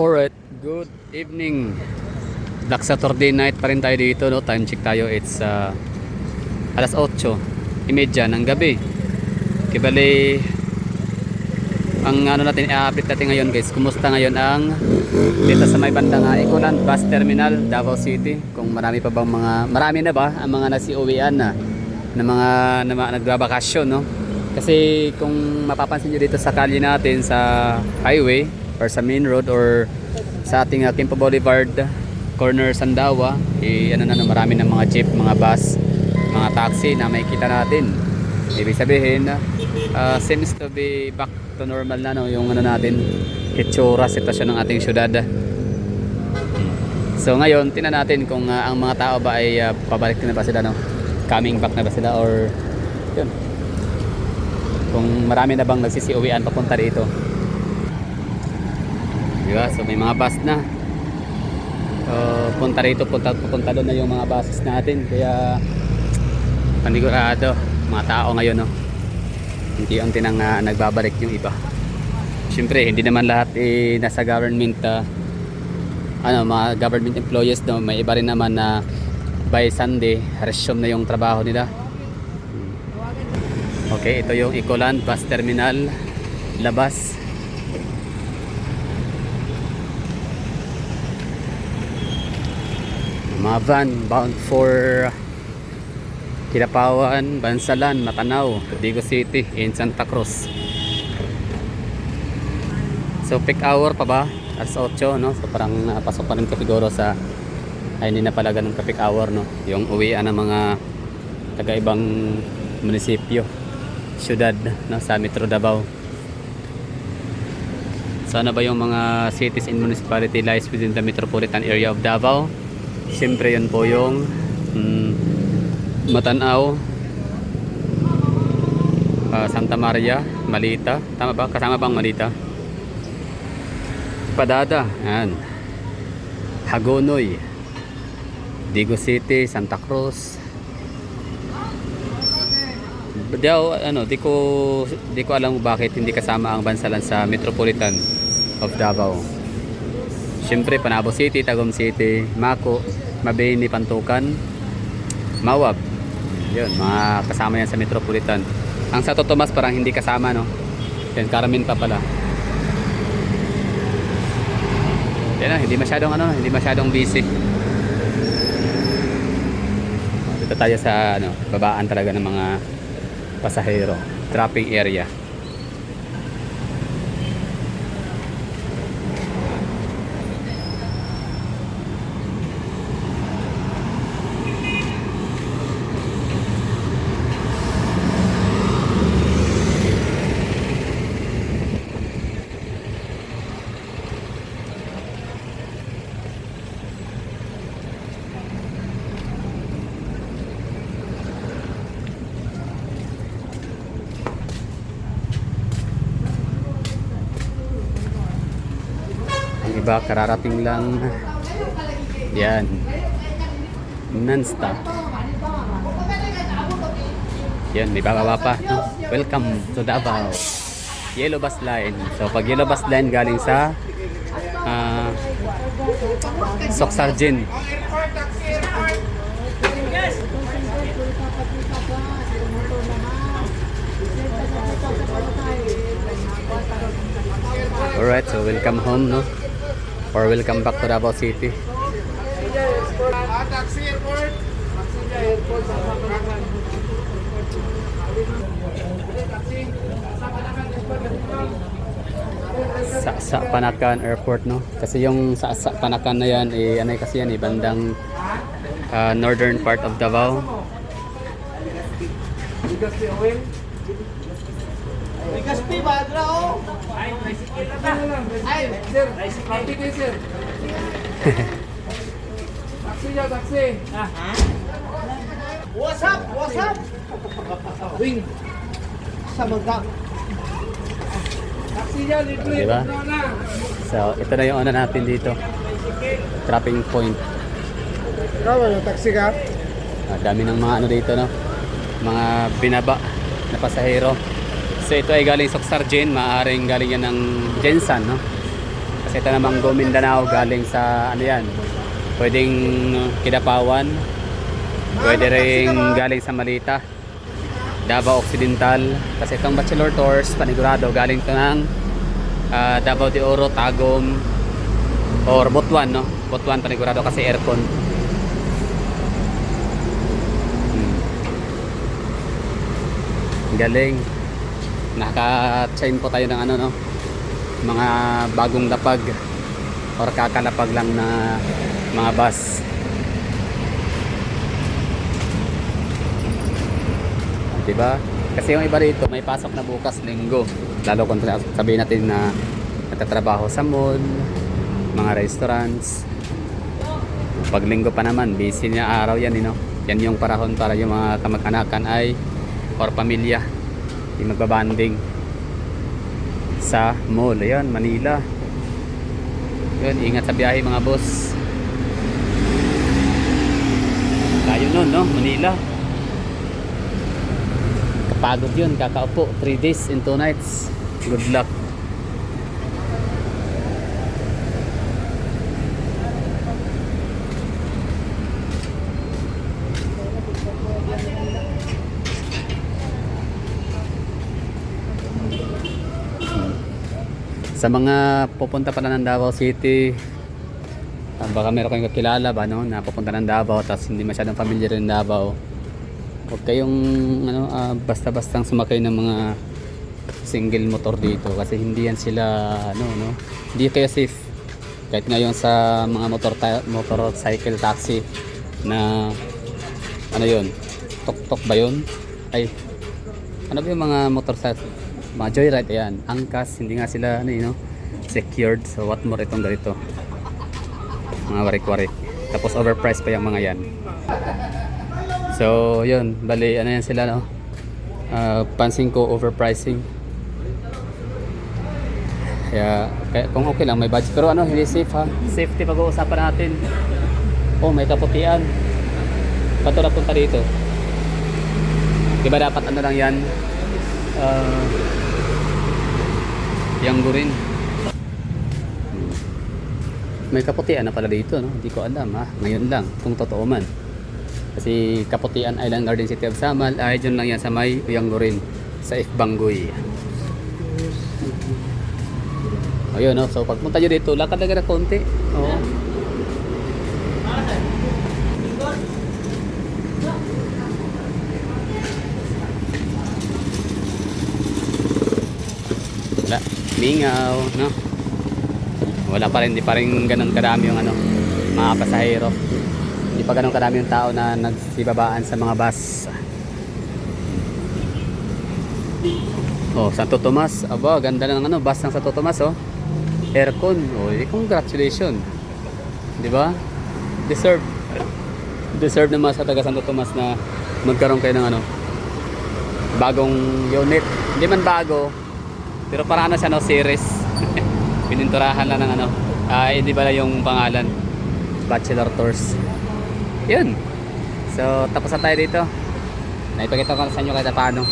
Alright, good evening. Black Saturday night pa rin tayo dito, no? Time check tayo. It's alas 8:30 ng gabi. Kibali ang ano natin i-update natin ngayon, guys. Kumusta ngayon ang dito sa may bandang Ecoland Bus Terminal, Davao City? Kung marami pa bang marami na ba ang mga nasiuwian na mga nagbabakasyon, no? Kasi kung mapapansin nyo dito sa kalye natin sa highway or sa main road or sa ating Quimpo Boulevard corner Sandawa, marami ng mga jeep, mga bus, mga taxi na makikita natin. Ibig sabihin, seems to be back to normal na, no, yung natin hitsura, sitwasyon ng ating syudad. So ngayon, tingnan natin kung ang mga tao ba ay pabalik na ba sila, no? Coming back na ba sila, or yun, kung marami na bang nagsisiuwian papunta dito. Diba? So may mga bus na. Punta rito, pupunta doon na yung mga buses natin. Kaya panigurado, mga tao ngayon, no? Unti-unti nang nagbabalik yung iba. Siyempre, hindi naman lahat nasa government, mga government employees, no? May iba rin naman na by Sunday, resume na yung trabaho nila. Okay, ito yung Ecoland Bus Terminal, labas. Mga van bound for Kidapawan, Bansalan, Matanao, Codigo City, in Santa Cruz. So peak hour pa ba? Alas 8, no? So parang pasok pa rin siguro sa hindi na pala ganun ka peak hour, no? Yung uwian ng mga taga-ibang munisipyo, syudad, no, sa Metro Davao. Sana ba yung mga cities and municipality lies within the metropolitan area of Davao? Siyempre yun po yung Matanao, Santa Maria, Malita, tama ba? Kasama bang Malita? Padada, yan. Hagonoy, Digo City, Santa Cruz. Di ko alam bakit hindi kasama ang Bansalan sa Metropolitan of Davao. Siyempre Panabo City, Tagum City, Mako, Mabini, Pantukan, Mawab. Yun, mga kasama yan sa Metropolitan. Ang Santo Tomas parang hindi kasama, no? Yan, Carmen pa pala. Yan, hindi masyadong busy. Dito tayo sa babaan talaga ng mga pasahero, dropping area. Iba kararating lang. Yan, non-stop. Yan, may bababa pa, no? Welcome to Davao Yellow Bus Line. So pag Yellow Bus Line galing sa Soksargen. Alright, so welcome home, no? Or welcome back to Davao City. Sa Panakan Airport, no? Kasi yung sa Panakan na yan, kasi yan, bandang northern part of Davao. Kaspi ba draw? Ay, bicycle na ta. Ay, sir, bicycle sir. Taxi. Ha? What's up? Wing. Sa mga. Taxi niya, libre. Diba? So, ito na yung natin dito. Trapping point. Taxi ka? Dami ng mga dito, no? Mga binaba na pasahero. So ito ay galing Soksargen, maaaring galing yan ng Jensan, no? Kasi ito namang Go Mindanao galing sa ano yan. Pwedeng Kidapawan. Pwede rin galing sa Malita. Davao Occidental. Kasi itong Bachelor Tours, panigurado, galing ito ng Davao de Oro, Tagum, or Butuan, no? Butuan panigurado kasi aircon. Galing. Naka-chain po tayo ng ano, no? Mga bagong lapag or kakalapag lang na mga bus. Diba? Kasi yung iba rito may pasok na bukas linggo. Lalo kung sabihin natin na nagtatrabaho sa mall, mga restaurants. Pag linggo pa naman, busy na araw yan, no? Yan yung parahon para yung mga kamag-anakan ay or pamilya yung magbabanding sa mall. Ayan, Manila. Yun, ingat sa biyahe mga boss. Tayo nun, no? Manila. Kapagod yun, kakaupo 3 days and 2 nights. Good luck. Sa mga pupunta pala ng Davao City, baka meron kayong kakilala ba, no, na pupunta ng Davao tapos hindi masyadong familiar ng Davao. Huwag kayong ano, basta-bastang sumakay ng mga single motor dito kasi hindi yan sila ano, no, hindi kayo safe. Kahit ngayon sa mga motorcycle taxi na ano yun, tok-tok ba yun? Ay, ano ba yung mga motorcycle? Mga joyride, ayan, angkas, hindi nga sila ano, you know, secured. So what more itong ganito, mga warik-warik, tapos overpriced pa yung mga yan. So yun, bali ano yan sila, no, pansin ko overpricing. Kaya kung okay lang may budget, pero ano, hindi safe ha. Safety pag-uusapan natin. Oh, may kaputian pato na punta dito, diba dapat ano lang yan, Yanggo rin. May kaputian na pala dito, no? Hindi ko alam, ha? Ngayon lang, kung totoo man. Kasi Kaputian Island Garden City of Samal ay dyan lang yan sa may Yanggo rin, sa Ifbangoy. Ayun, no? So pagpunta nyo dito, lakad lang na konti. Oo. Wala, mingaw, no? Wala pa rin, di pa rin ganun kadami yung ano, mga pasahero. Di pa ganun kadami yung tao na nagsibabaan sa mga bus. Oh, Santo Tomas, aba, ganda ng ano, bus ng Santo Tomas, oh. Aircon, oh, congratulations. Di ba? Deserve naman sa taga Santo Tomas na magkaroon kayo ng ano, bagong unit. Hindi man bago, pero para ano siya, no, series. Pininturahan lang ng ano, hindi pala yung pangalan, Bachelor Tours. Yun. So tapos na tayo dito. Naipakita ko sa inyo kahit paano